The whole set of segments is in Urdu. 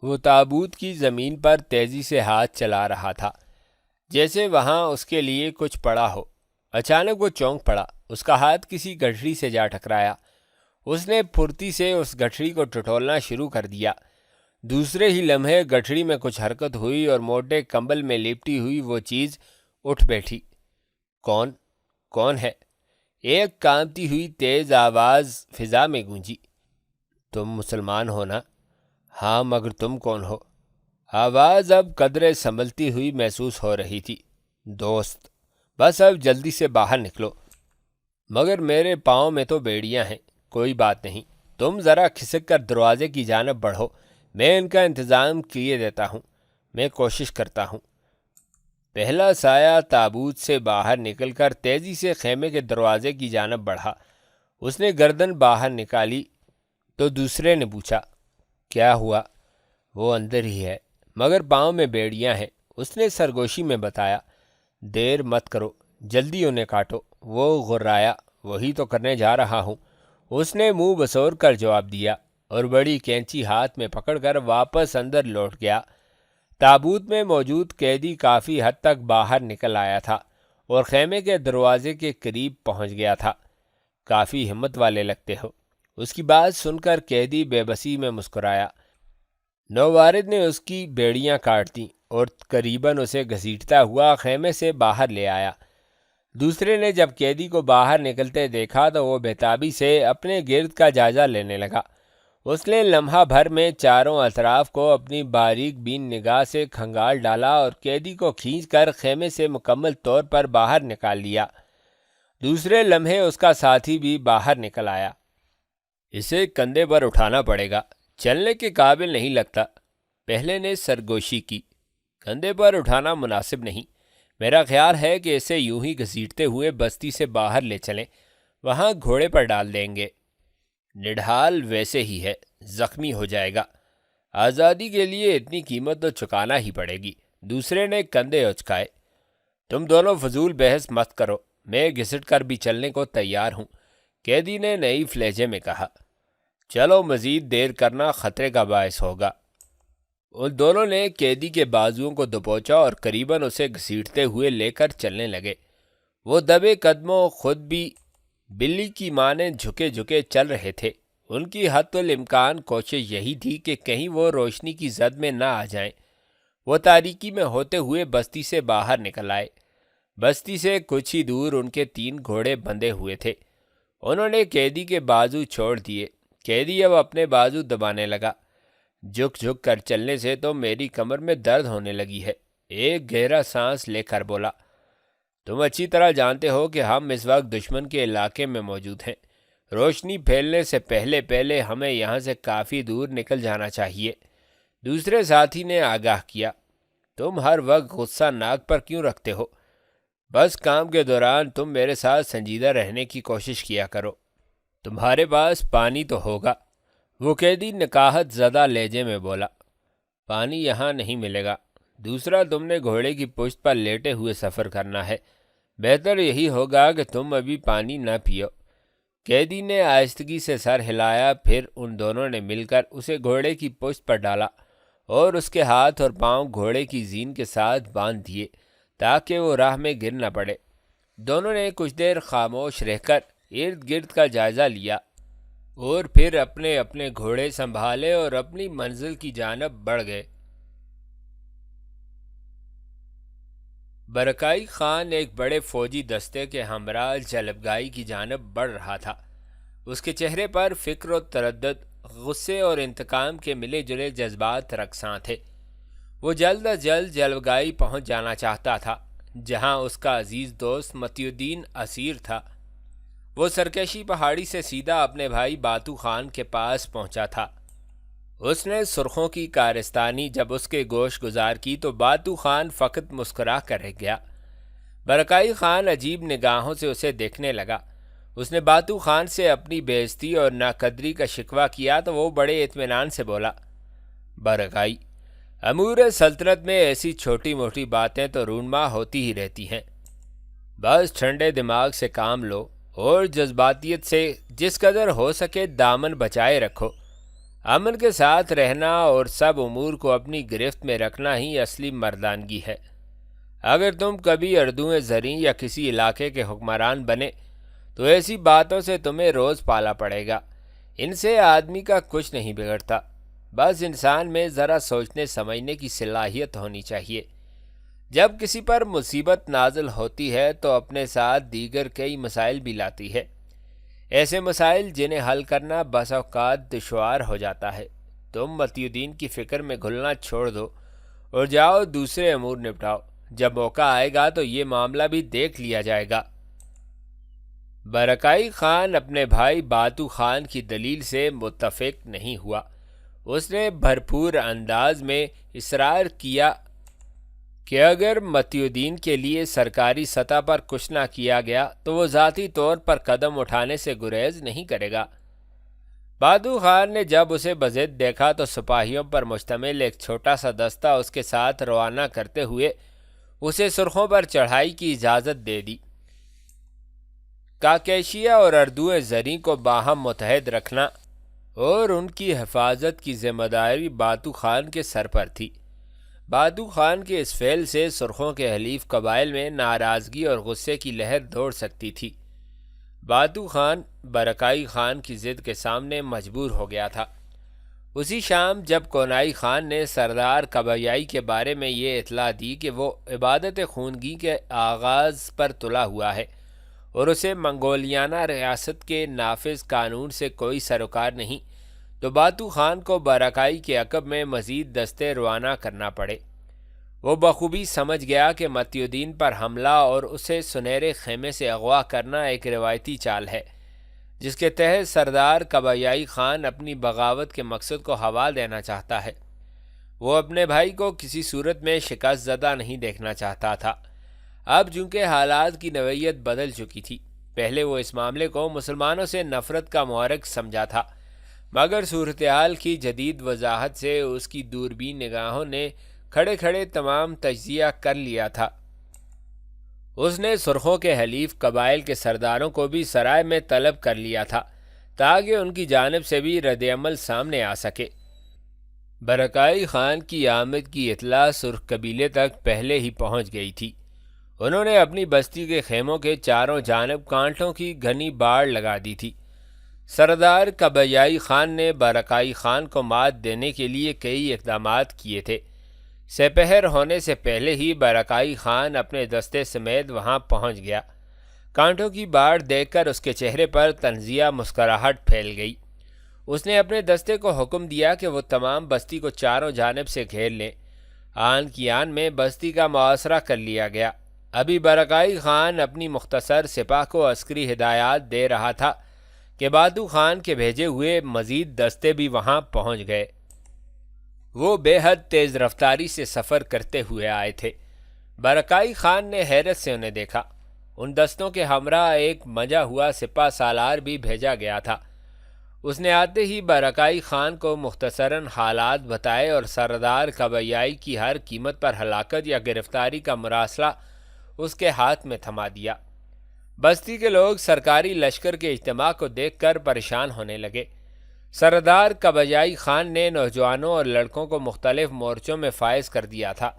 وہ تابوت کی زمین پر تیزی سے ہاتھ چلا رہا تھا جیسے وہاں اس کے لیے کچھ پڑا ہو۔ اچانک وہ چونک پڑا، اس کا ہاتھ کسی گٹھڑی سے جا ٹکرایا۔ اس نے پھرتی سے اس گٹھڑی کو ٹٹولنا شروع کر دیا۔ دوسرے ہی لمحے گٹھڑی میں کچھ حرکت ہوئی اور موٹے کمبل میں لپٹی ہوئی وہ چیز اٹھ بیٹھی۔ کون کون ہے؟ ایک کانپتی ہوئی تیز آواز فضا میں گونجی۔ تم مسلمان ہو نا؟ ہاں، مگر تم کون ہو؟ آواز اب قدرے سنبھلتی ہوئی محسوس ہو رہی تھی۔ دوست، بس اب جلدی سے باہر نکلو۔ مگر میرے پاؤں میں تو بیڑیاں ہیں۔ کوئی بات نہیں، تم ذرا کھسک کر دروازے کی جانب بڑھو، میں ان کا انتظام کیے دیتا ہوں۔ میں کوشش کرتا ہوں۔ پہلا سایہ تابوت سے باہر نکل کر تیزی سے خیمے کے دروازے کی جانب بڑھا۔ اس نے گردن باہر نکالی تو دوسرے نے پوچھا، کیا ہوا؟ وہ اندر ہی ہے، مگر پاؤں میں بیڑیاں ہیں، اس نے سرگوشی میں بتایا۔ دیر مت کرو، جلدی انہیں کاٹو۔ وہ غرایا۔ وہی تو کرنے جا رہا ہوں، اس نے منہ بسور کر جواب دیا اور بڑی کینچی ہاتھ میں پکڑ کر واپس اندر لوٹ گیا۔ تابوت میں موجود قیدی کافی حد تک باہر نکل آیا تھا اور خیمے کے دروازے کے قریب پہنچ گیا تھا۔ کافی ہمت والے لگتے ہو، اس کی بات سن کر قیدی بے بسی میں مسکرایا۔ نووارد نے اس کی بیڑیاں کاٹ دیں اور قریباً اسے گھسیٹتا ہوا خیمے سے باہر لے آیا۔ دوسرے نے جب قیدی کو باہر نکلتے دیکھا تو وہ بےتابی سے اپنے گرد کا جائزہ لینے لگا۔ اس نے لمحہ بھر میں چاروں اطراف کو اپنی باریک بین نگاہ سے کھنگال ڈالا اور قیدی کو کھینچ کر خیمے سے مکمل طور پر باہر نکال لیا۔ دوسرے لمحے اس کا ساتھی بھی باہر نکل آیا۔ اسے کندھے پر اٹھانا پڑے گا، چلنے کے قابل نہیں لگتا، پہلے نے سرگوشی کی۔ کندھے پر اٹھانا مناسب نہیں، میرا خیال ہے کہ اسے یوں ہی گھسیٹتے ہوئے بستی سے باہر لے چلیں، وہاں گھوڑے پر ڈال دیں گے۔ نڈھال ویسے ہی ہے، زخمی ہو جائے گا۔ آزادی کے لیے اتنی قیمت تو چکانا ہی پڑے گی۔ دوسرے نے کندھے اچکائے۔ تم دونوں فضول بحث مت کرو، میں گھسٹ کر بھی چلنے کو تیار ہوں، قیدی نے نئیف لہجے میں کہا۔ چلو، مزید دیر کرنا خطرے کا باعث ہوگا۔ ان دونوں نے قیدی کے بازوؤں کو دبوچا اور قریباً اسے گھسیٹتے ہوئے لے کر چلنے لگے۔ وہ دبے قدموں خود بھی بلی کی مانند جھکے جھکے چل رہے تھے۔ ان کی حتی الامکان کوشش یہی تھی کہ کہیں وہ روشنی کی زد میں نہ آ جائیں۔ وہ تاریکی میں ہوتے ہوئے بستی سے باہر نکل آئے۔ بستی سے کچھ ہی دور ان کے 3 گھوڑے بندھے ہوئے تھے۔ انہوں نے قیدی کے بازو چھوڑ دیے۔ قیدی اب اپنے بازو دبانے لگا۔ جھک جھک کر چلنے سے تو میری کمر میں درد ہونے لگی ہے۔ ایک گہرا سانس لے کر بولا، تم اچھی طرح جانتے ہو کہ ہم اس وقت دشمن کے علاقے میں موجود ہیں۔ روشنی پھیلنے سے پہلے ہمیں یہاں سے کافی دور نکل جانا چاہیے۔ دوسرے ساتھی نے آگاہ کیا، تم ہر وقت غصہ ناک پر کیوں رکھتے ہو؟ بس کام کے دوران تم میرے ساتھ سنجیدہ رہنے کی کوشش کیا کرو۔ تمہارے پاس پانی تو ہوگا؟ وہ قیدی نکاہت زدہ لہجے میں بولا۔ پانی یہاں نہیں ملے گا۔ دوسرا، تم نے گھوڑے کی پشت پر لیٹے ہوئے سفر کرنا ہے، بہتر یہی ہوگا کہ تم ابھی پانی نہ پیو۔ قیدی نے آہستگی سے سر ہلایا، پھر ان دونوں نے مل کر اسے گھوڑے کی پشت پر ڈالا اور اس کے ہاتھ اور پاؤں گھوڑے کی زین کے ساتھ باندھ دیے تاکہ وہ راہ میں گر نہ پڑے۔ دونوں نے کچھ دیر خاموش رہ کر ارد گرد کا جائزہ لیا اور پھر اپنے اپنے گھوڑے سنبھالے اور اپنی منزل کی جانب بڑھ گئے۔ برکائی خان ایک بڑے فوجی دستے کے ہمراہ جلبگائی کی جانب بڑھ رہا تھا۔ اس کے چہرے پر فکر و تردد، غصے اور انتقام کے ملے جلے جذبات رقصاں تھے۔ وہ جلد از جلد جلبگائی پہنچ جانا چاہتا تھا جہاں اس کا عزیز دوست متی الدین اسیر تھا۔ وہ سرکشی پہاڑی سے سیدھا اپنے بھائی باتو خان کے پاس پہنچا تھا۔ اس نے سرخوں کی کارستانی جب اس کے گوش گزار کی تو باتو خان فقط مسکرا کر رہ گیا۔ برکائی خان عجیب نگاہوں سے اسے دیکھنے لگا۔ اس نے باتو خان سے اپنی بے عزتی اور ناقدری کا شکوہ کیا تو وہ بڑے اطمینان سے بولا، برکائی، امور سلطنت میں ایسی چھوٹی موٹی باتیں تو رونما ہوتی ہی رہتی ہیں، بس ٹھنڈے دماغ سے کام لو اور جذباتیت سے جس قدر ہو سکے دامن بچائے رکھو۔ امن کے ساتھ رہنا اور سب امور کو اپنی گرفت میں رکھنا ہی اصلی مردانگی ہے۔ اگر تم کبھی اردوئے زریں یا کسی علاقے کے حکمران بنے تو ایسی باتوں سے تمہیں روز پالا پڑے گا۔ ان سے آدمی کا کچھ نہیں بگڑتا، بس انسان میں ذرا سوچنے سمجھنے کی صلاحیت ہونی چاہیے۔ جب کسی پر مصیبت نازل ہوتی ہے تو اپنے ساتھ دیگر کئی مسائل بھی لاتی ہے، ایسے مسائل جنہیں حل کرنا بسا اوقات دشوار ہو جاتا ہے۔ تم متی الدین کی فکر میں گھلنا چھوڑ دو اور جاؤ دوسرے امور نپٹاؤ، جب موقع آئے گا تو یہ معاملہ بھی دیکھ لیا جائے گا۔ برکائی خان اپنے بھائی باتو خان کی دلیل سے متفق نہیں ہوا۔ اس نے بھرپور انداز میں اصرار کیا کہ اگر متی الدین کے لیے سرکاری سطح پر کچھ نہ کیا گیا تو وہ ذاتی طور پر قدم اٹھانے سے گریز نہیں کرے گا۔ باتو خان نے جب اسے بضد دیکھا تو سپاہیوں پر مشتمل ایک چھوٹا سا دستہ اس کے ساتھ روانہ کرتے ہوئے اسے سرخوں پر چڑھائی کی اجازت دے دی۔ کاکیشیا اور اردوئے زریں کو باہم متحد رکھنا اور ان کی حفاظت کی ذمہ داری باتو خان کے سر پر تھی۔ باتو خان کے اس فعل سے سرخوں کے حلیف قبائل میں ناراضگی اور غصے کی لہر دوڑ سکتی تھی۔ باتو خان برکائی خان کی ضد کے سامنے مجبور ہو گیا تھا۔ اسی شام جب کونائی خان نے سردار کبیائی کے بارے میں یہ اطلاع دی کہ وہ عبادت خونگی کے آغاز پر تلا ہوا ہے اور اسے منگولیانہ ریاست کے نافذ قانون سے کوئی سروکار نہیں، تو باتو خان کو برکائی کے عقب میں مزید دستے روانہ کرنا پڑے۔ وہ بخوبی سمجھ گیا کہ متی الدین پر حملہ اور اسے سنہرے خیمے سے اغوا کرنا ایک روایتی چال ہے جس کے تحت سردار کبیائی خان اپنی بغاوت کے مقصد کو ہوا دینا چاہتا ہے۔ وہ اپنے بھائی کو کسی صورت میں شکست زدہ نہیں دیکھنا چاہتا تھا۔ اب چونکہ حالات کی نوعیت بدل چکی تھی، پہلے وہ اس معاملے کو مسلمانوں سے نفرت کا محرک سمجھا تھا، مگر صورتحال کی جدید وضاحت سے اس کی دوربین نگاہوں نے کھڑے کھڑے تمام تجزیہ کر لیا تھا۔ اس نے سرخوں کے حلیف قبائل کے سرداروں کو بھی سرائے میں طلب کر لیا تھا تاکہ ان کی جانب سے بھی رد عمل سامنے آ سکے۔ برکائی خان کی آمد کی اطلاع سرخ قبیلے تک پہلے ہی پہنچ گئی تھی۔ انہوں نے اپنی بستی کے خیموں کے چاروں جانب کانٹوں کی گھنی باڑ لگا دی تھی۔ سردار کبیائی خان نے برکائی خان کو مات دینے کے لیے کئی اقدامات کیے تھے۔ سپہر ہونے سے پہلے ہی برکائی خان اپنے دستے سمیت وہاں پہنچ گیا۔ کانٹوں کی باڑ دیکھ کر اس کے چہرے پر طنزیہ مسکراہٹ پھیل گئی۔ اس نے اپنے دستے کو حکم دیا کہ وہ تمام بستی کو چاروں جانب سے گھیر لیں۔ آن کی آن میں بستی کا محاصرہ کر لیا گیا۔ ابھی برکائی خان اپنی مختصر سپاہ کو عسکری ہدایات دے رہا تھا کہ باتو خان کے بھیجے ہوئے مزید دستے بھی وہاں پہنچ گئے۔ وہ بے حد تیز رفتاری سے سفر کرتے ہوئے آئے تھے۔ برکائی خان نے حیرت سے انہیں دیکھا۔ ان دستوں کے ہمراہ ایک مجا ہوا سپہ سالار بھی بھیجا گیا تھا۔ اس نے آتے ہی برکائی خان کو مختصراً حالات بتائے اور سردار کبیائی کی ہر قیمت پر ہلاکت یا گرفتاری کا مراسلہ اس کے ہاتھ میں تھما دیا۔ بستی کے لوگ سرکاری لشکر کے اجتماع کو دیکھ کر پریشان ہونے لگے۔ سردار کبیائی خان نے نوجوانوں اور لڑکوں کو مختلف مورچوں میں فائز کر دیا تھا۔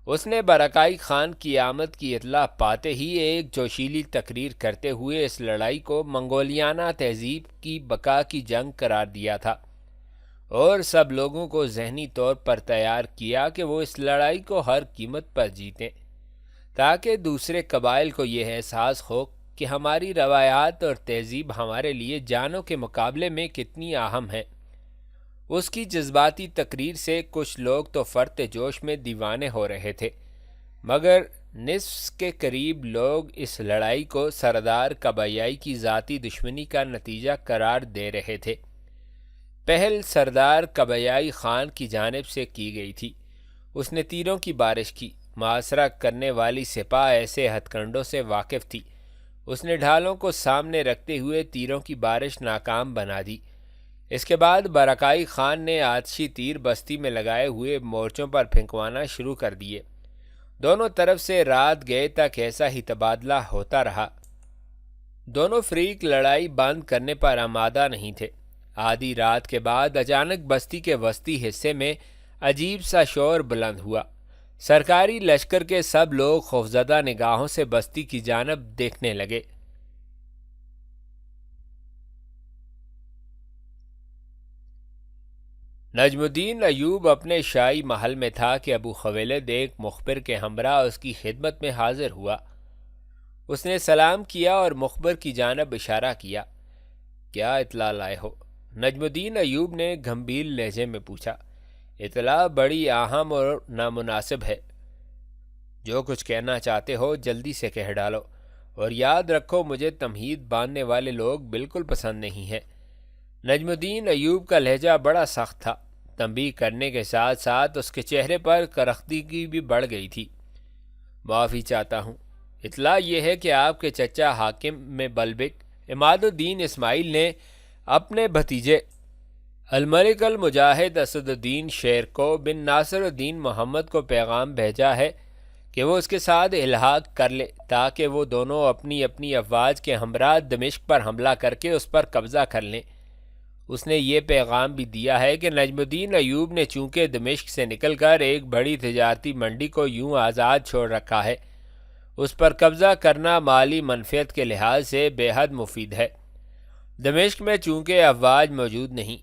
اس نے برکائی خان کی آمد کی اطلاع پاتے ہی ایک جوشیلی تقریر کرتے ہوئے اس لڑائی کو منگولیانہ تہذیب کی بقا کی جنگ قرار دیا تھا اور سب لوگوں کو ذہنی طور پر تیار کیا کہ وہ اس لڑائی کو ہر قیمت پر جیتیں، تاکہ دوسرے قبائل کو یہ احساس ہو کہ ہماری روایات اور تہذیب ہمارے لیے جانوں کے مقابلے میں کتنی اہم ہے۔ اس کی جذباتی تقریر سے کچھ لوگ تو فرط جوش میں دیوانے ہو رہے تھے، مگر نصف کے قریب لوگ اس لڑائی کو سردار کبیائی کی ذاتی دشمنی کا نتیجہ قرار دے رہے تھے۔ پہل سردار کبیائی خان کی جانب سے کی گئی تھی۔ اس نے تیروں کی بارش کی۔ محاصرہ کرنے والی سپاہ ایسے ہتھ کنڈوں سے واقف تھی۔ اس نے ڈھالوں کو سامنے رکھتے ہوئے تیروں کی بارش ناکام بنا دی۔ اس کے بعد برکائی خان نے آتشی تیر بستی میں لگائے ہوئے مورچوں پر پھینکوانا شروع کر دیے۔ دونوں طرف سے رات گئے تک ایسا ہی تبادلہ ہوتا رہا۔ دونوں فریق لڑائی بند کرنے پر آمادہ نہیں تھے۔ آدھی رات کے بعد اچانک بستی کے وسطی حصے میں عجیب سا شور بلند ہوا۔ سرکاری لشکر کے سب لوگ خوفزدہ نگاہوں سے بستی کی جانب دیکھنے لگے۔ نجم الدین ایوب اپنے شاہی محل میں تھا کہ ابو خویلد ایک مخبر کے ہمراہ اس کی خدمت میں حاضر ہوا۔ اس نے سلام کیا اور مخبر کی جانب اشارہ کیا۔ کیا اطلاع لائے ہو؟ نجم الدین ایوب نے گھمبیر لہجے میں پوچھا۔ اطلاع بڑی اہم اور نامناسب ہے۔ جو کچھ کہنا چاہتے ہو جلدی سے کہہ ڈالو، اور یاد رکھو مجھے تمہید باندھنے والے لوگ بالکل پسند نہیں ہیں۔ نجم الدین ایوب کا لہجہ بڑا سخت تھا۔ تنبیہ کرنے کے ساتھ ساتھ اس کے چہرے پر کرختگی بھی بڑھ گئی تھی۔ معافی چاہتا ہوں، اطلاع یہ ہے کہ آپ کے چچا حاکم میں بلبک عماد الدین اسماعیل نے اپنے بھتیجے الملک المجاہد اسد الدین شیر کو بن ناصر الدین محمد کو پیغام بھیجا ہے کہ وہ اس کے ساتھ الحاق کر لے تاکہ وہ دونوں اپنی اپنی افواج کے ہمراہ دمشق پر حملہ کر کے اس پر قبضہ کر لیں۔ اس نے یہ پیغام بھی دیا ہے کہ نجم الدین ایوب نے چونکہ دمشق سے نکل کر ایک بڑی تجارتی منڈی کو یوں آزاد چھوڑ رکھا ہے، اس پر قبضہ کرنا مالی منفعت کے لحاظ سے بے حد مفید ہے۔ دمشق میں چونکہ افواج موجود نہیں،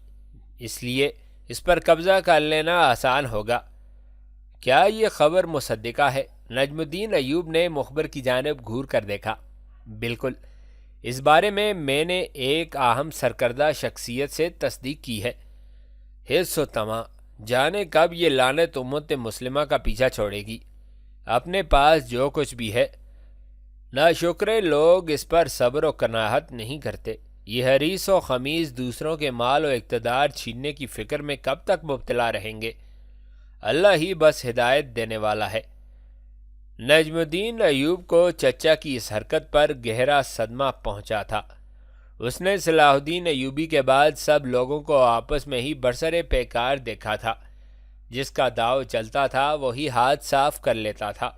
اس لیے اس پر قبضہ کر لینا آسان ہوگا۔ کیا یہ خبر مصدقہ ہے؟ نجم الدین ایوب نے مخبر کی جانب گھور کر دیکھا۔ بالکل، اس بارے میں نے ایک اہم سرکردہ شخصیت سے تصدیق کی ہے۔ حرص و طمع، جانے کب یہ لعنت امت مسلمہ کا پیچھا چھوڑے گی۔ اپنے پاس جو کچھ بھی ہے، ناشکرے لوگ اس پر صبر و قناعت نہیں کرتے۔ یہ حریص و خمیز دوسروں کے مال و اقتدار چھیننے کی فکر میں کب تک مبتلا رہیں گے؟ اللہ ہی بس ہدایت دینے والا ہے۔ نجم الدین ایوب کو چچا کی اس حرکت پر گہرا صدمہ پہنچا تھا۔ اس نے صلاح الدین ایوبی کے بعد سب لوگوں کو آپس میں ہی برسر پیکار دیکھا تھا۔ جس کا داؤ چلتا تھا وہی ہاتھ صاف کر لیتا تھا۔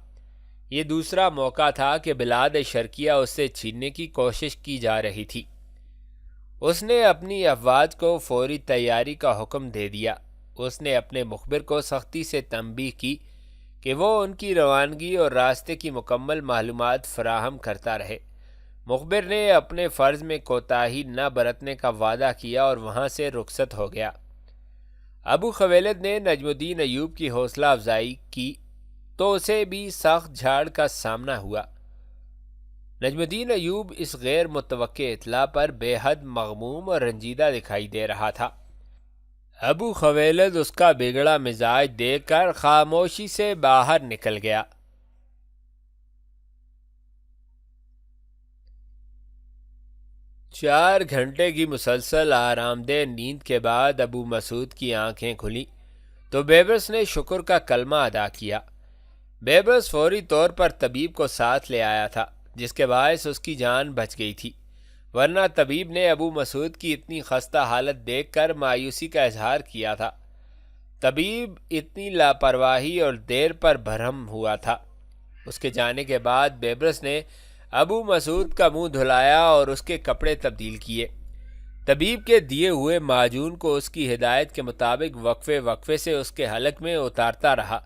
یہ دوسرا موقع تھا کہ بلاد شرقیہ اس سے چھیننے کی کوشش کی جا رہی تھی۔ اس نے اپنی افواج کو فوری تیاری کا حکم دے دیا۔ اس نے اپنے مخبر کو سختی سے تنبیہ کی کہ وہ ان کی روانگی اور راستے کی مکمل معلومات فراہم کرتا رہے۔ مخبر نے اپنے فرض میں کوتاہی نہ برتنے کا وعدہ کیا اور وہاں سے رخصت ہو گیا۔ ابو خویلد نے نجم الدین ایوب کی حوصلہ افزائی کی تو اسے بھی سخت جھاڑ کا سامنا ہوا۔ نجم الدین ایوب اس غیر متوقع اطلاع پر بے حد مغموم اور رنجیدہ دکھائی دے رہا تھا۔ ابو خویلد اس کا بگڑا مزاج دیکھ کر خاموشی سے باہر نکل گیا۔ 4 گھنٹے کی مسلسل آرام دہ نیند کے بعد ابو مسعود کی آنکھیں کھلیں تو بیبرس نے شکر کا کلمہ ادا کیا۔ بیبرس فوری طور پر طبیب کو ساتھ لے آیا تھا، جس کے باعث اس کی جان بچ گئی تھی، ورنہ طبیب نے ابو مسعود کی اتنی خستہ حالت دیکھ کر مایوسی کا اظہار کیا تھا۔ طبیب اتنی لاپرواہی اور دیر پر برہم ہوا تھا۔ اس کے جانے کے بعد بیبرس نے ابو مسعود کا منہ دھلایا اور اس کے کپڑے تبدیل کیے۔ طبیب کے دیے ہوئے معجون کو اس کی ہدایت کے مطابق وقفے وقفے سے اس کے حلق میں اتارتا رہا۔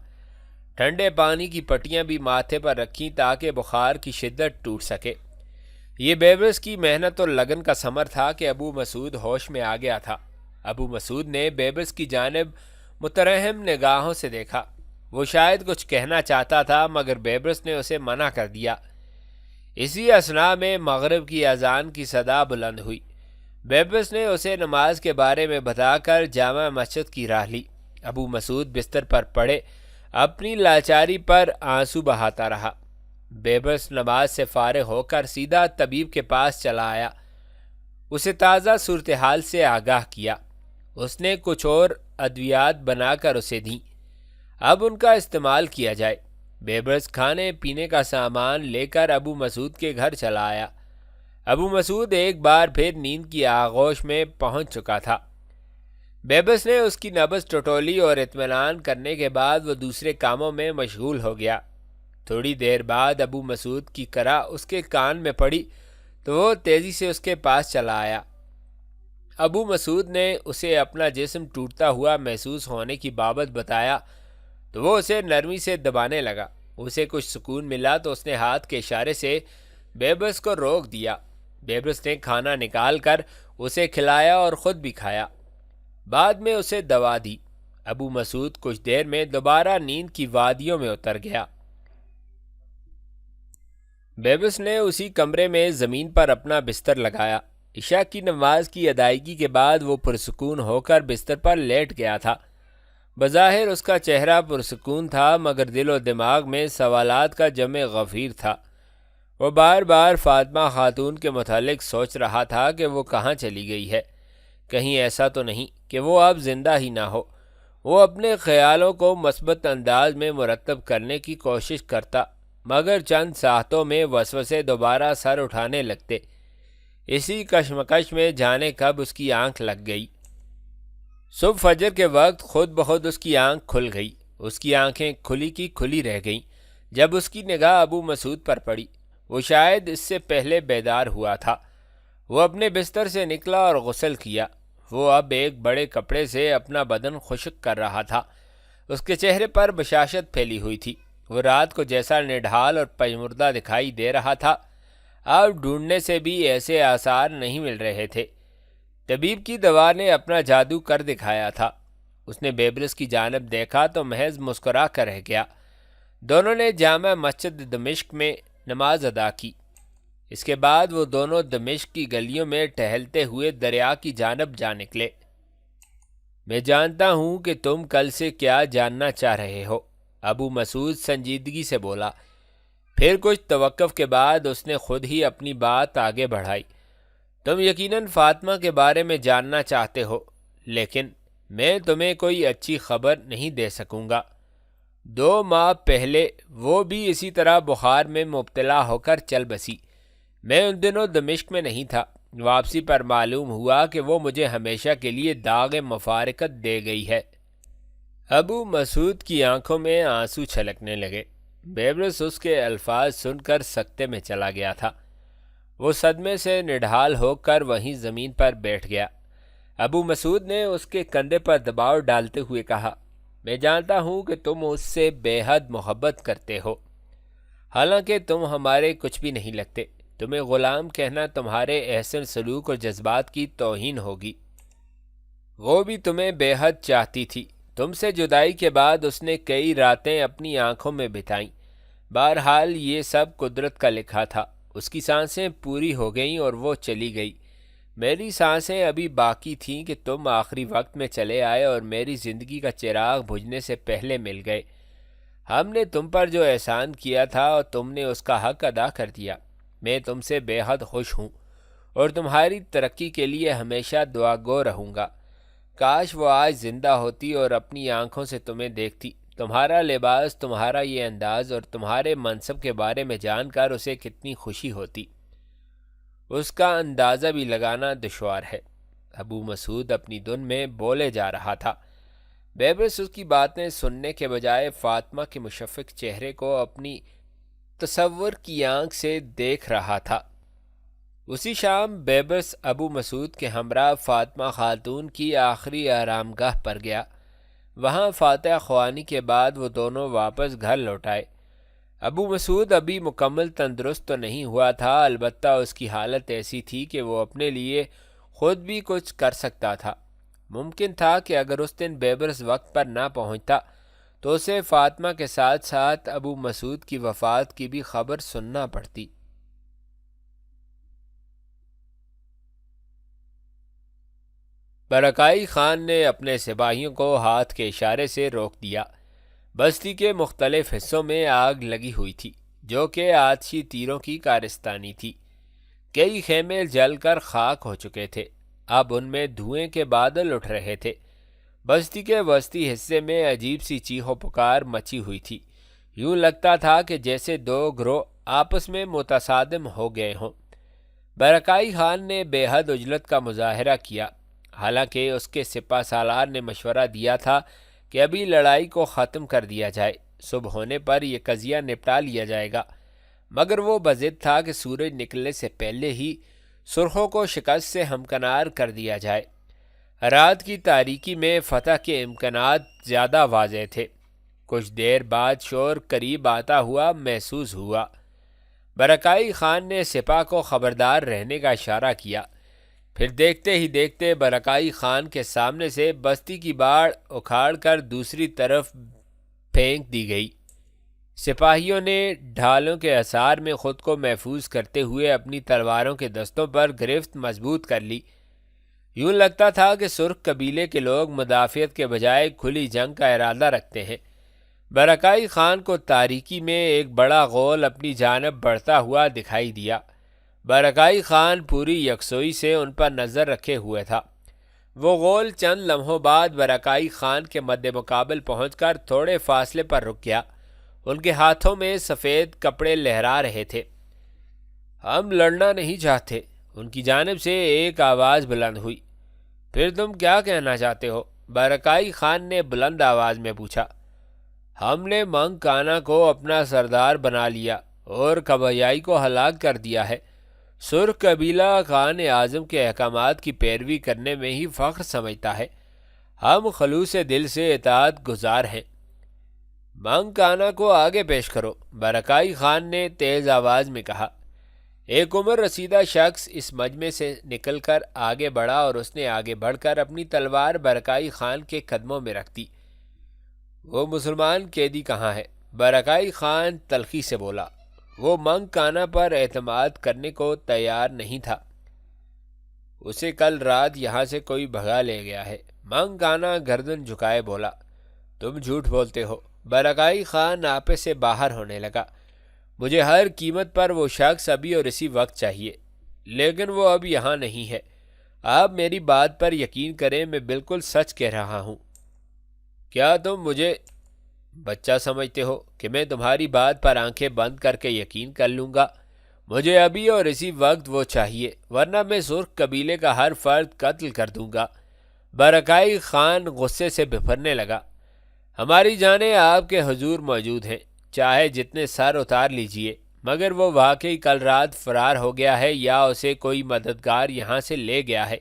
ٹھنڈے پانی کی پٹیاں بھی ماتھے پر رکھیں تاکہ بخار کی شدت ٹوٹ سکے۔ یہ بیبرس کی محنت اور لگن کا ثمر تھا کہ ابو مسعود ہوش میں آ گیا تھا۔ ابو مسعود نے بیبرس کی جانب مترحم نگاہوں سے دیکھا۔ وہ شاید کچھ کہنا چاہتا تھا مگر بیبرس نے اسے منع کر دیا۔ اسی اثناء میں مغرب کی اذان کی صدا بلند ہوئی۔ بیبرس نے اسے نماز کے بارے میں بتا کر جامع مسجد کی راہ لی۔ ابو مسعود بستر پر پڑے اپنی لاچاری پر آنسو بہاتا رہا۔ بیبرس نماز سے فارغ ہو کر سیدھا طبیب کے پاس چلا آیا، اسے تازہ صورتحال سے آگاہ کیا۔ اس نے کچھ اور ادویات بنا کر اسے دیں، اب ان کا استعمال کیا جائے۔ بیبرس کھانے پینے کا سامان لے کر ابو مسعود کے گھر چلا آیا۔ ابو مسعود ایک بار پھر نیند کی آغوش میں پہنچ چکا تھا۔ بیبرس نے اس کی نبض ٹٹولی اور اطمینان کرنے کے بعد وہ دوسرے کاموں میں مشغول ہو گیا۔ تھوڑی دیر بعد ابو مسعود کی کرا اس کے کان میں پڑی تو وہ تیزی سے اس کے پاس چلا آیا۔ ابو مسعود نے اسے اپنا جسم ٹوٹتا ہوا محسوس ہونے کی بابت بتایا تو وہ اسے نرمی سے دبانے لگا۔ اسے کچھ سکون ملا تو اس نے ہاتھ کے اشارے سے بیبرس کو روک دیا۔ بیبرس نے کھانا نکال کر اسے کھلایا اور خود بھی کھایا۔ بعد میں اسے دوا دی۔ ابو مسعود کچھ دیر میں دوبارہ نیند کی وادیوں میں اتر گیا۔ بیبرس نے اسی کمرے میں زمین پر اپنا بستر لگایا۔ عشاء کی نماز کی ادائیگی کے بعد وہ پرسکون ہو کر بستر پر لیٹ گیا تھا۔ بظاہر اس کا چہرہ پرسکون تھا، مگر دل و دماغ میں سوالات کا جمع غفیر تھا۔ وہ بار بار فاطمہ خاتون کے متعلق سوچ رہا تھا کہ وہ کہاں چلی گئی ہے۔ کہیں ایسا تو نہیں کہ وہ اب زندہ ہی نہ ہو۔ وہ اپنے خیالوں کو مثبت انداز میں مرتب کرنے کی کوشش کرتا، مگر چند ساعتوں میں وسوسے دوبارہ سر اٹھانے لگتے۔ اسی کشمکش میں جانے کب اس کی آنکھ لگ گئی۔ صبح فجر کے وقت خود بخود اس کی آنکھ کھل گئی۔ اس کی آنکھیں کھلی کی کھلی رہ گئیں جب اس کی نگاہ ابو مسعود پر پڑی۔ وہ شاید اس سے پہلے بیدار ہوا تھا۔ وہ اپنے بستر سے نکلا اور غسل کیا۔ وہ اب ایک بڑے کپڑے سے اپنا بدن خشک کر رہا تھا۔ اس کے چہرے پر بشاشت پھیلی ہوئی تھی۔ وہ رات کو جیسا نڈھال اور پژمردہ دکھائی دے رہا تھا، اب ڈھونڈنے سے بھی ایسے آثار نہیں مل رہے تھے۔ طبیب کی دوا نے اپنا جادو کر دکھایا تھا۔ اس نے بیبرس کی جانب دیکھا تو محض مسکرا کر رہ گیا۔ دونوں نے جامع مسجد دمشق میں نماز ادا کی۔ اس کے بعد وہ دونوں دمشق کی گلیوں میں ٹہلتے ہوئے دریا کی جانب جا نکلے۔ میں جانتا ہوں کہ تم کل سے کیا جاننا چاہ رہے ہو، ابو مسعود سنجیدگی سے بولا۔ پھر کچھ توقف کے بعد اس نے خود ہی اپنی بات آگے بڑھائی۔ تم یقیناً فاطمہ کے بارے میں جاننا چاہتے ہو، لیکن میں تمہیں کوئی اچھی خبر نہیں دے سکوں گا۔ 2 ماہ پہلے وہ بھی اسی طرح بخار میں مبتلا ہو کر چل بسی۔ میں ان دنوں دمشق میں نہیں تھا۔ واپسی پر معلوم ہوا کہ وہ مجھے ہمیشہ کے لیے داغ مفارقت دے گئی ہے۔ ابو مسعود کی آنکھوں میں آنسو چھلکنے لگے۔ بیبرس اس کے الفاظ سن کر سکتے میں چلا گیا تھا۔ وہ صدمے سے نڈھال ہو کر وہیں زمین پر بیٹھ گیا۔ ابو مسعود نے اس کے کندھے پر دباؤ ڈالتے ہوئے کہا، میں جانتا ہوں کہ تم اس سے بے حد محبت کرتے ہو، حالانکہ تم ہمارے کچھ بھی نہیں لگتے۔ تمہیں غلام کہنا تمہارے احسن سلوک اور جذبات کی توہین ہوگی۔ وہ بھی تمہیں بے حد چاہتی تھی۔ تم سے جدائی کے بعد اس نے کئی راتیں اپنی آنکھوں میں بتائیں۔ بہرحال یہ سب قدرت کا لکھا تھا۔ اس کی سانسیں پوری ہو گئیں اور وہ چلی گئی۔ میری سانسیں ابھی باقی تھیں کہ تم آخری وقت میں چلے آئے اور میری زندگی کا چراغ بجھنے سے پہلے مل گئے۔ ہم نے تم پر جو احسان کیا تھا اور تم نے اس کا حق ادا کر دیا۔ میں تم سے بے حد خوش ہوں اور تمہاری ترقی کے لیے ہمیشہ دعا گو رہوں گا۔ کاش وہ آج زندہ ہوتی اور اپنی آنکھوں سے تمہیں دیکھتی۔ تمہارا لباس، تمہارا یہ انداز اور تمہارے منصب کے بارے میں جان کر اسے کتنی خوشی ہوتی، اس کا اندازہ بھی لگانا دشوار ہے۔ ابو مسعود اپنی دھن میں بولے جا رہا تھا۔ بیبرس اس کی باتیں سننے کے بجائے فاطمہ کے مشفق چہرے کو اپنی تصور کی آنکھ سے دیکھ رہا تھا۔ اسی شام بیبرس ابو مسعود کے ہمراہ فاطمہ خاتون کی آخری آرام گاہ پر گیا۔ وہاں فاتحہ خوانی کے بعد وہ دونوں واپس گھر لوٹ آئے۔ ابو مسعود ابھی مکمل تندرست تو نہیں ہوا تھا، البتہ اس کی حالت ایسی تھی کہ وہ اپنے لیے خود بھی کچھ کر سکتا تھا۔ ممکن تھا کہ اگر اس دن بیبرس وقت پر نہ پہنچتا تو اسے فاطمہ کے ساتھ ساتھ ابو مسعود کی وفات کی بھی خبر سننا پڑتی۔ برکائی خان نے اپنے سپاہیوں کو ہاتھ کے اشارے سے روک دیا۔ بستی کے مختلف حصوں میں آگ لگی ہوئی تھی، جو کہ آتشی تیروں کی کارستانی تھی۔ کئی خیمے جل کر خاک ہو چکے تھے، اب ان میں دھوئیں کے بادل اٹھ رہے تھے۔ بستی کے وسطی حصے میں عجیب سی چیخو پکار مچی ہوئی تھی۔ یوں لگتا تھا کہ جیسے 2 گروہ آپس میں متصادم ہو گئے ہوں۔ برکائی خان نے بے حد عجلت کا مظاہرہ کیا، حالانکہ اس کے سپہ سالار نے مشورہ دیا تھا کہ ابھی لڑائی کو ختم کر دیا جائے، صبح ہونے پر یہ قضیہ نپٹا لیا جائے گا، مگر وہ بضد تھا کہ سورج نکلنے سے پہلے ہی سرخوں کو شکست سے ہمکنار کر دیا جائے۔ رات کی تاریکی میں فتح کے امکانات زیادہ واضح تھے۔ کچھ دیر بعد شور قریب آتا ہوا محسوس ہوا۔ برکائی خان نے سپاہ کو خبردار رہنے کا اشارہ کیا۔ پھر دیکھتے ہی دیکھتے برکائی خان کے سامنے سے بستی کی باڑ اکھاڑ کر دوسری طرف پھینک دی گئی۔ سپاہیوں نے ڈھالوں کے اثار میں خود کو محفوظ کرتے ہوئے اپنی تلواروں کے دستوں پر گرفت مضبوط کر لی۔ یوں لگتا تھا کہ سرخ قبیلے کے لوگ مدافعت کے بجائے کھلی جنگ کا ارادہ رکھتے ہیں۔ برکائی خان کو تاریکی میں ایک بڑا غول اپنی جانب بڑھتا ہوا دکھائی دیا۔ برکائی خان پوری یکسوئی سے ان پر نظر رکھے ہوئے تھا۔ وہ غول چند لمحوں بعد برکائی خان کے مد مقابل پہنچ کر تھوڑے فاصلے پر رک گیا۔ ان کے ہاتھوں میں سفید کپڑے لہرا رہے تھے۔ ہم لڑنا نہیں چاہتے، ان کی جانب سے ایک آواز بلند ہوئی۔ پھر تم کیا کہنا چاہتے ہو؟ برکائی خان نے بلند آواز میں پوچھا۔ ہم نے منگ کانا کو اپنا سردار بنا لیا اور کبیائی کو ہلاک کر دیا ہے۔ سرخ قبیلہ خان اعظم کے احکامات کی پیروی کرنے میں ہی فخر سمجھتا ہے۔ ہم خلوص دل سے اطاعت گزار ہیں۔ منگ کانا کو آگے پیش کرو، برکائی خان نے تیز آواز میں کہا۔ ایک عمر رسیدہ شخص اس مجمع سے نکل کر آگے بڑھا اور اس نے آگے بڑھ کر اپنی تلوار برکائی خان کے قدموں میں رکھ دی۔ وہ مسلمان قیدی کہاں ہے؟ برکائی خان تلخی سے بولا۔ وہ منگ کانا پر اعتماد کرنے کو تیار نہیں تھا۔ اسے کل رات یہاں سے کوئی بھگا لے گیا ہے۔ منگ کانا گردن جھکائے بولا۔ تم جھوٹ بولتے ہو۔ برکائی خان آپے سے باہر ہونے لگا۔ مجھے ہر قیمت پر وہ شخص ابھی اور اسی وقت چاہیے، لیکن وہ اب یہاں نہیں ہے۔ آپ میری بات پر یقین کریں، میں بالکل سچ کہہ رہا ہوں۔ کیا تم مجھے بچہ سمجھتے ہو کہ میں تمہاری بات پر آنکھیں بند کر کے یقین کر لوں گا؟ مجھے ابھی اور اسی وقت وہ چاہیے، ورنہ میں سرخ قبیلے کا ہر فرد قتل کر دوں گا۔ برکائی خان غصے سے بپھرنے لگا۔ ہماری جانیں آپ کے حضور موجود ہیں، چاہے جتنے سر اتار لیجئے، مگر وہ واقعی کل رات فرار ہو گیا ہے یا اسے کوئی مددگار یہاں سے لے گیا ہے۔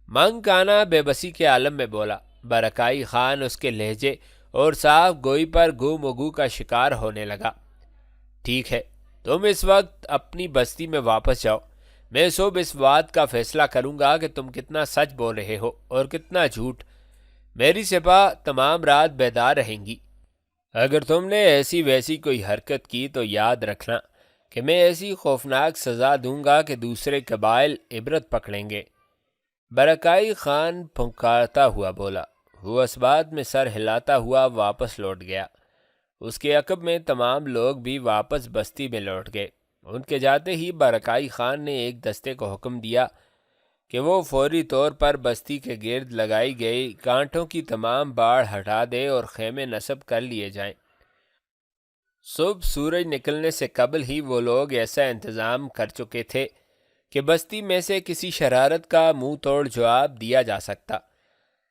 منگ کانا بے بسی کے عالم میں بولا۔ برکائی خان اس کے لہجے اور صاف گوئی پر گو مگو کا شکار ہونے لگا۔ ٹھیک ہے، تم اس وقت اپنی بستی میں واپس جاؤ۔ میں صبح اس بات کا فیصلہ کروں گا کہ تم کتنا سچ بول رہے ہو اور کتنا جھوٹ۔ میری سپاہ تمام رات بیدار رہیں گی۔ اگر تم نے ایسی ویسی کوئی حرکت کی تو یاد رکھنا کہ میں ایسی خوفناک سزا دوں گا کہ دوسرے قبائل عبرت پکڑیں گے۔ برکائی خان پھنکارتا ہوا بولا۔ وہ اس بات میں سر ہلاتا ہوا واپس لوٹ گیا۔ اس کے عقب میں تمام لوگ بھی واپس بستی میں لوٹ گئے۔ ان کے جاتے ہی برکائی خان نے ایک دستے کو حکم دیا کہ وہ فوری طور پر بستی کے گرد لگائی گئی کانٹوں کی تمام باڑ ہٹا دے اور خیمے نصب کر لیے جائیں۔ صبح سورج نکلنے سے قبل ہی وہ لوگ ایسا انتظام کر چکے تھے کہ بستی میں سے کسی شرارت کا منہ توڑ جواب دیا جا سکتا۔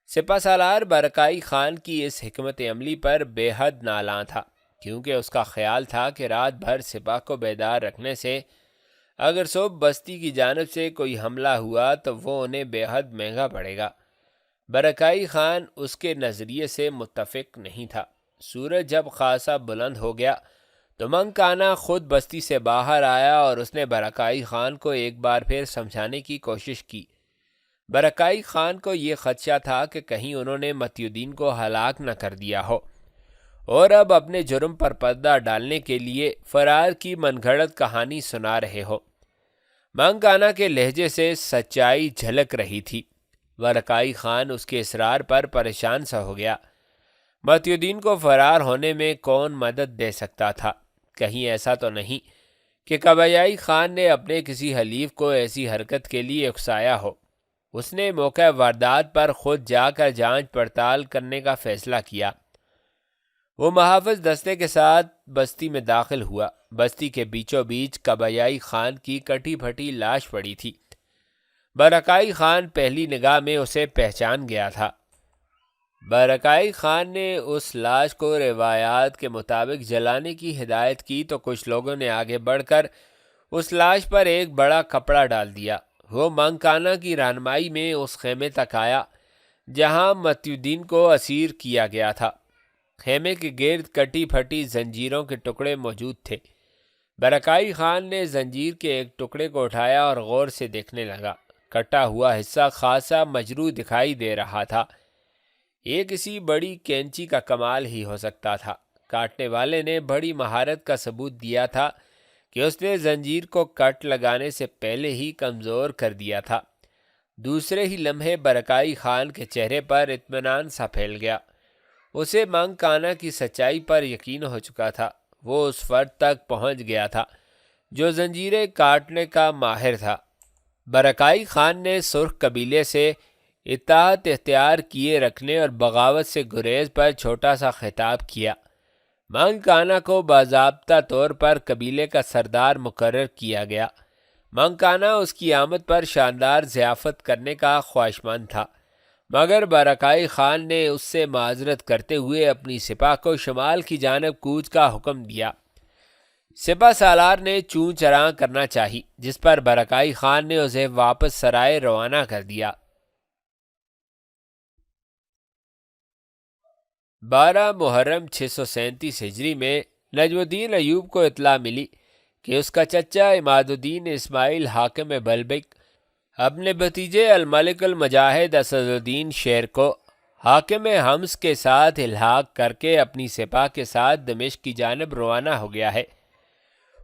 سپہ سالار برکائی خان کی اس حکمت عملی پر بے حد نالاں تھا، کیونکہ اس کا خیال تھا کہ رات بھر سپاہ کو بیدار رکھنے سے اگر صبح بستی کی جانب سے کوئی حملہ ہوا تو وہ انہیں بے حد مہنگا پڑے گا۔ برکائی خان اس کے نظریے سے متفق نہیں تھا۔ سورج جب خاصا بلند ہو گیا تو منگ کانا خود بستی سے باہر آیا اور اس نے برکائی خان کو ایک بار پھر سمجھانے کی کوشش کی۔ برکائی خان کو یہ خدشہ تھا کہ کہیں انہوں نے متی الدین کو ہلاک نہ کر دیا ہو اور اب اپنے جرم پر پردہ ڈالنے کے لیے فرار کی من گھڑت کہانی سنا رہے ہو۔ منگ کانا کے لہجے سے سچائی جھلک رہی تھی۔ برکائی خان اس کے اصرار پر پریشان سا ہو گیا۔ متی الدین کو فرار ہونے میں کون مدد دے سکتا تھا؟ کہیں ایسا تو نہیں کہ کبیائی خان نے اپنے کسی حلیف کو ایسی حرکت کے لیے اکسایا ہو؟ اس نے موقع واردات پر خود جا کر جانچ پڑتال کرنے کا فیصلہ کیا۔ وہ محافظ دستے کے ساتھ بستی میں داخل ہوا۔ بستی کے بیچوں بیچ کبیائی خان کی کٹی پھٹی لاش پڑی تھی۔ برکائی خان پہلی نگاہ میں اسے پہچان گیا تھا۔ برکائی خان نے اس لاش کو روایات کے مطابق جلانے کی ہدایت کی تو کچھ لوگوں نے آگے بڑھ کر اس لاش پر ایک بڑا کپڑا ڈال دیا۔ وہ منگ کانا کی رہنمائی میں اس خیمے تک آیا جہاں متیدین کو اسیر کیا گیا تھا۔ خیمے کے گرد کٹی پھٹی زنجیروں کے ٹکڑے موجود تھے۔ برکائی خان نے زنجیر کے ایک ٹکڑے کو اٹھایا اور غور سے دیکھنے لگا۔ کٹا ہوا حصہ خاصا مجروح دکھائی دے رہا تھا۔ یہ کسی بڑی کینچی کا کمال ہی ہو سکتا تھا۔ کاٹنے والے نے بڑی مہارت کا ثبوت دیا تھا کہ اس نے زنجیر کو کٹ لگانے سے پہلے ہی کمزور کر دیا تھا۔ دوسرے ہی لمحے برکائی خان کے چہرے پر اطمینان سا پھیل گیا۔ اسے منگکانا کی سچائی پر یقین ہو چکا تھا۔ وہ اس فرد تک پہنچ گیا تھا جو زنجیریں کاٹنے کا ماہر تھا۔ برکائی خان نے سرخ قبیلے سے اطاعت اختیار کیے رکھنے اور بغاوت سے گریز پر چھوٹا سا خطاب کیا۔ منگکانا کو باضابطہ طور پر قبیلے کا سردار مقرر کیا گیا۔ منگکانا اس کی آمد پر شاندار ضیافت کرنے کا خواہشمند تھا، مگر برکائی خان نے اس سے معذرت کرتے ہوئے اپنی سپاہ کو شمال کی جانب کوچ کا حکم دیا۔ سپہ سالار نے چون چراں کرنا چاہی، جس پر برکائی خان نے اسے واپس سرائے روانہ کر دیا۔ 12 محرم 637 ہجری میں نجم الدین ایوب کو اطلاع ملی کہ اس کا چچا عماد الدین اسماعیل حاکم بلبک اپنے بھتیجے الملک المجاہد اسد الدین شیر کو حاکم حمص کے ساتھ الحاق کر کے اپنی سپاہ کے ساتھ دمشق کی جانب روانہ ہو گیا ہے۔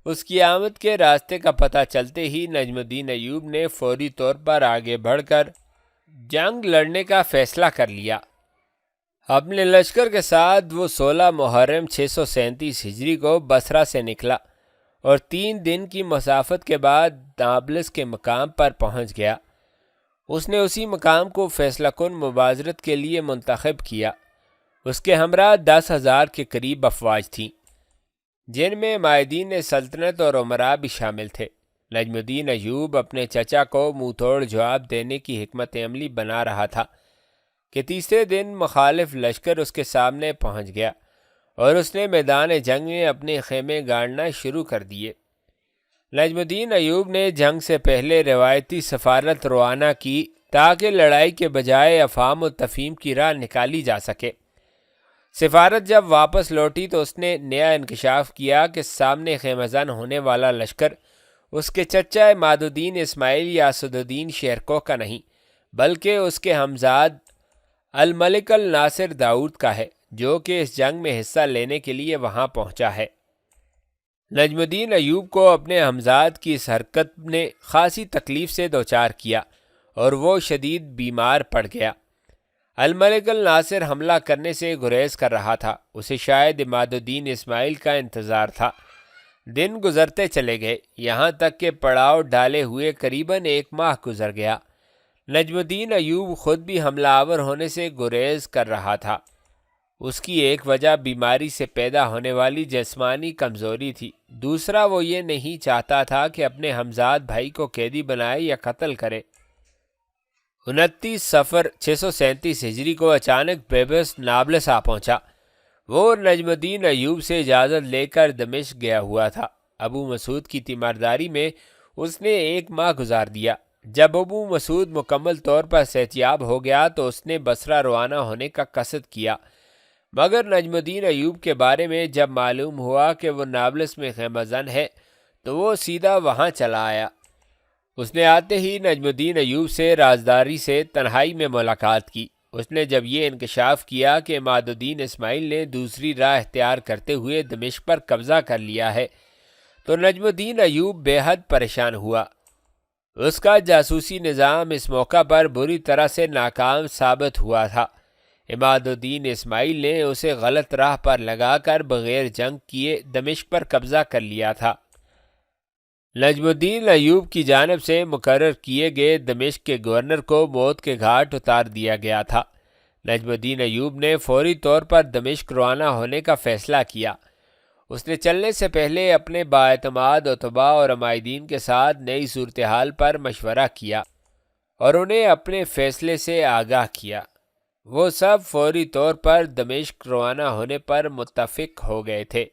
اس کی آمد کے راستے کا پتہ چلتے ہی نجم الدین ایوب نے فوری طور پر آگے بڑھ کر جنگ لڑنے کا فیصلہ کر لیا۔ اپنے لشکر کے ساتھ وہ 16 محرم 637 ہجری کو بصرہ سے نکلا اور 3 دن کی مسافت کے بعد نابلس کے مقام پر پہنچ گیا۔ اس نے اسی مقام کو فیصلہ کن مبازرت کے لیے منتخب کیا۔ اس کے ہمراہ 10,000 کے قریب افواج تھیں، جن میں مائدین سلطنت اور امراء بھی شامل تھے۔ نجم الدین ایوب اپنے چچا کو منہ توڑ جواب دینے کی حکمت عملی بنا رہا تھا کہ تیسرے دن مخالف لشکر اس کے سامنے پہنچ گیا اور اس نے میدان جنگ میں اپنے خیمے گاڑنا شروع کر دیے۔ نجم الدین ایوب نے جنگ سے پہلے روایتی سفارت روانہ کی تاکہ لڑائی کے بجائے افہام و تفہیم کی راہ نکالی جا سکے۔ سفارت جب واپس لوٹی تو اس نے نیا انکشاف کیا کہ سامنے خیمہ زن ہونے والا لشکر اس کے چچا عماد الدین اسماعیل یا اسد الدین شیرکوہ کا نہیں، بلکہ اس کے ہمزاد الملک الناصر داؤد کا ہے، جو کہ اس جنگ میں حصہ لینے کے لیے وہاں پہنچا ہے۔ نجم الدین ایوب کو اپنے ہمزاد کی اس حرکت نے خاصی تکلیف سے دوچار کیا اور وہ شدید بیمار پڑ گیا۔ الملک الناصر حملہ کرنے سے گریز کر رہا تھا۔ اسے شاید عماد الدین اسماعیل کا انتظار تھا۔ دن گزرتے چلے گئے، یہاں تک کہ پڑاؤ ڈالے ہوئے قریباً 1 ماہ گزر گیا۔ نجم الدین ایوب خود بھی حملہ آور ہونے سے گریز کر رہا تھا۔ اس کی ایک وجہ بیماری سے پیدا ہونے والی جسمانی کمزوری تھی، دوسرا وہ یہ نہیں چاہتا تھا کہ اپنے ہمزاد بھائی کو قیدی بنائے یا قتل کرے۔ 29 صفر 637 ہجری کو اچانک بے بس نابلس آ پہنچا۔ وہ نجم الدین ایوب سے اجازت لے کر دمشق گیا ہوا تھا۔ ابو مسعود کی تیمارداری میں اس نے 1 ماہ گزار دیا۔ جب ابو مسعود مکمل طور پر صحتیاب ہو گیا تو اس نے بصرہ روانہ ہونے کا قصد کیا، مگر نجم الدین ایوب کے بارے میں جب معلوم ہوا کہ وہ نابلس میں خیمہ زن ہے تو وہ سیدھا وہاں چلا آیا۔ اس نے آتے ہی نجم الدین ایوب سے رازداری سے تنہائی میں ملاقات کی۔ اس نے جب یہ انکشاف کیا کہ عماد الدین اسماعیل نے دوسری راہ اختیار کرتے ہوئے دمشق پر قبضہ کر لیا ہے تو نجم الدین ایوب بے حد پریشان ہوا۔ اس کا جاسوسی نظام اس موقع پر بری طرح سے ناکام ثابت ہوا تھا۔ عماد الدین اسماعیل نے اسے غلط راہ پر لگا کر بغیر جنگ کیے دمشق پر قبضہ کر لیا تھا۔ نجم الدین ایوب کی جانب سے مقرر کیے گئے دمشق کے گورنر کو موت کے گھاٹ اتار دیا گیا تھا۔ نجم الدین ایوب نے فوری طور پر دمشق روانہ ہونے کا فیصلہ کیا۔ اس نے چلنے سے پہلے اپنے بااعتماد اتباع اور عمائدین کے ساتھ نئی صورتحال پر مشورہ کیا اور انہیں اپنے فیصلے سے آگاہ کیا۔ وہ سب فوری طور پر دمشق روانہ ہونے پر متفق ہو گئے تھے۔